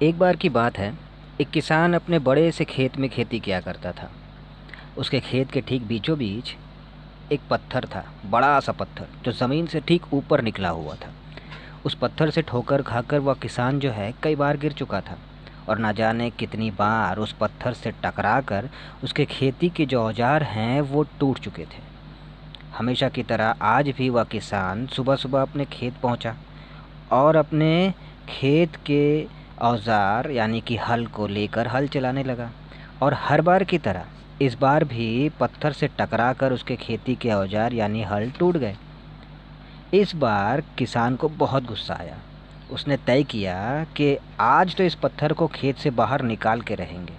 एक बार की बात है। एक किसान अपने बड़े से खेत में खेती किया करता था। उसके खेत के ठीक बीचों बीच एक पत्थर था, बड़ा सा पत्थर जो ज़मीन से ठीक ऊपर निकला हुआ था। उस पत्थर से ठोकर खाकर वह किसान जो है कई बार गिर चुका था और ना जाने कितनी बार उस पत्थर से टकरा कर उसके खेती के जो औजार हैं वो टूट चुके थे। हमेशा की तरह आज भी वह किसान सुबह सुबह अपने खेत पहुंचा और अपने खेत के औज़ार यानी कि हल को लेकर हल चलाने लगा। और हर बार की तरह इस बार भी पत्थर से टकरा कर उसके खेती के औज़ार यानी हल टूट गए। इस बार किसान को बहुत गुस्सा आया। उसने तय किया कि आज तो इस पत्थर को खेत से बाहर निकाल के रहेंगे।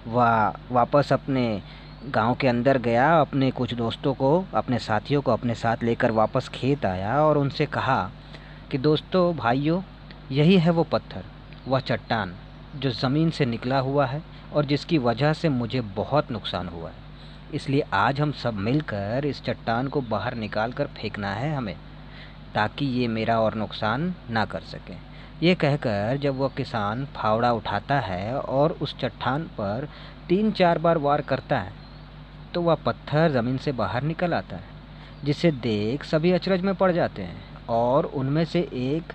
वह वापस अपने गांव के अंदर गया, अपने कुछ दोस्तों को, अपने साथियों को अपने साथ लेकर वापस खेत आया और उनसे कहा कि दोस्तों, भाइयों, यही है वो पत्थर, वह चट्टान जो ज़मीन से निकला हुआ है और जिसकी वजह से मुझे बहुत नुकसान हुआ है। इसलिए आज हम सब मिलकर इस चट्टान को बाहर निकाल कर फेंकना है हमें, ताकि ये मेरा और नुकसान ना कर सके। ये कहकर जब वह किसान फावड़ा उठाता है और उस चट्टान पर 3-4 बार वार करता है तो वह पत्थर ज़मीन से बाहर निकल आता है, जिसे देख सभी अचरज में पड़ जाते हैं। और उनमें से एक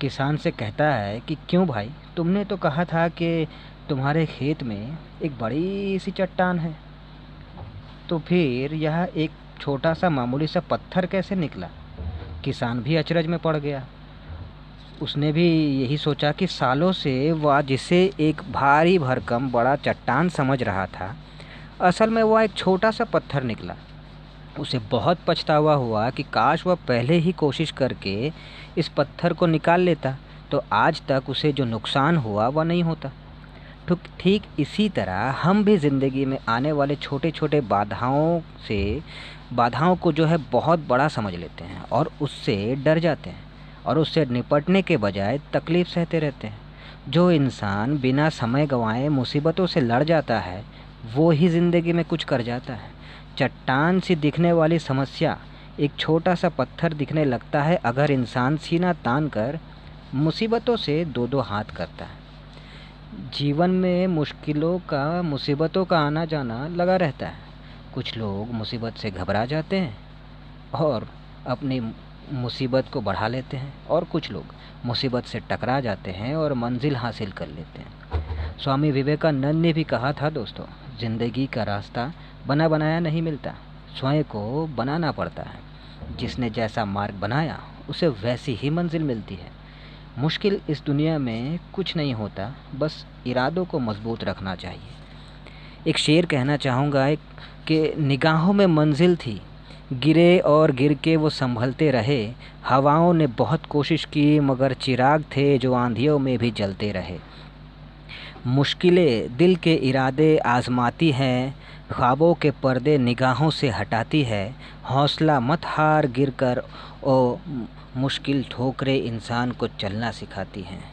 किसान से कहता है कि क्यों भाई, तुमने तो कहा था कि तुम्हारे खेत में एक बड़ी सी चट्टान है, तो फिर यह एक छोटा सा मामूली सा पत्थर कैसे निकला? किसान भी अचरज में पड़ गया। उसने भी यही सोचा कि सालों से वह जिसे एक भारी भरकम बड़ा चट्टान समझ रहा था, असल में वह एक छोटा सा पत्थर निकला। उसे बहुत पछतावा हुआ कि काश वह पहले ही कोशिश करके इस पत्थर को निकाल लेता, तो आज तक उसे जो नुकसान हुआ वह नहीं होता। ठीक इसी तरह हम भी ज़िंदगी में आने वाले छोटे छोटे बाधाओं को जो है बहुत बड़ा समझ लेते हैं और उससे डर जाते हैं और उससे निपटने के बजाय तकलीफ़ सहते रहते हैं। जो इंसान बिना समय गंवाए मुसीबतों से लड़ जाता है वो ही ज़िंदगी में कुछ कर जाता है। चट्टान सी दिखने वाली समस्या एक छोटा सा पत्थर दिखने लगता है अगर इंसान सीना तान कर मुसीबतों से दो दो हाथ करता है। जीवन में मुसीबतों का आना जाना लगा रहता है। कुछ लोग मुसीबत से घबरा जाते हैं और अपनी मुसीबत को बढ़ा लेते हैं, और कुछ लोग मुसीबत से टकरा जाते हैं और मंजिल हासिल कर लेते हैं। स्वामी विवेकानंद ने भी कहा था दोस्तों, ज़िंदगी का रास्ता बना बनाया नहीं मिलता, स्वयं को बनाना पड़ता है। जिसने जैसा मार्ग बनाया उसे वैसी ही मंजिल मिलती है। मुश्किल इस दुनिया में कुछ नहीं होता, बस इरादों को मजबूत रखना चाहिए। एक शेर कहना चाहूँगा कि निगाहों में मंजिल थी, गिरे और गिर के वो संभलते रहे। हवाओं ने बहुत कोशिश की मगर चिराग थे जो आंधियों में भी जलते रहे। मुश्किलें दिल के इरादे आजमाती हैं, ख्वाबों के पर्दे निगाहों से हटाती है। हौसला मत हार, गिर कर ओ मुश्किल ठोकरें इंसान को चलना सिखाती हैं।